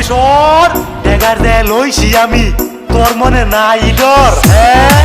সর ডেগার দে লইছি আমি তোর মনে নাই ডর হ্যাঁ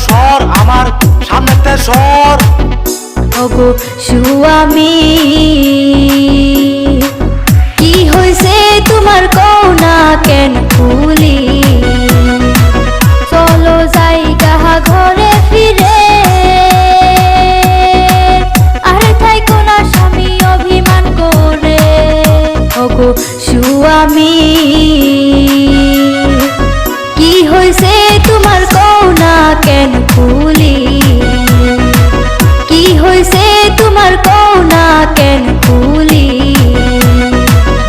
সর আমার সামনেতে সর ওগো সুয়ামী কি হইছে তোমার কওনা কেন ফুলি চলো যাই গাহা ঘরে ফিরে আরে থাইকো না স্বামী অভিমান করে ওগো সুয়ামী কি হইছে তোমার কওনা কেন ফুলি কি হইছে তোমার কওনা কেন ফুলি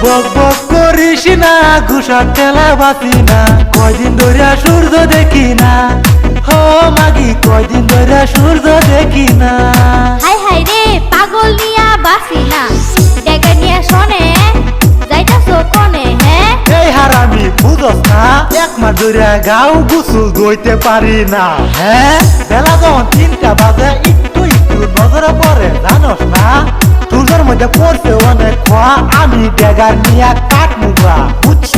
বক বক করিস না ঘুষার ঠেলা বাসি না কয়দিন ধরে সূর্য দেখি না হো মাগি কয়দিন ধরে সূর্য দেখি না হাই হাই রে পাগল নিয়া বাসি না ডেগা নিয়া শোনে যাইতাছো কোনে হ্যাঁ এই হারামি বুঝস না এক মাস ধরে গাও গোসল ধুইতে পারি না হ্যাঁ বেলা যখন 3টা বাজে একটু একটু নজরে পড়ে জানোস না সূর্যের মধ্যে পড়ছে অনেক খোয়া আমি ডেগার নিয়া কাট মুগা বুঝছ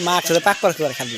মাছ পাক করে খালি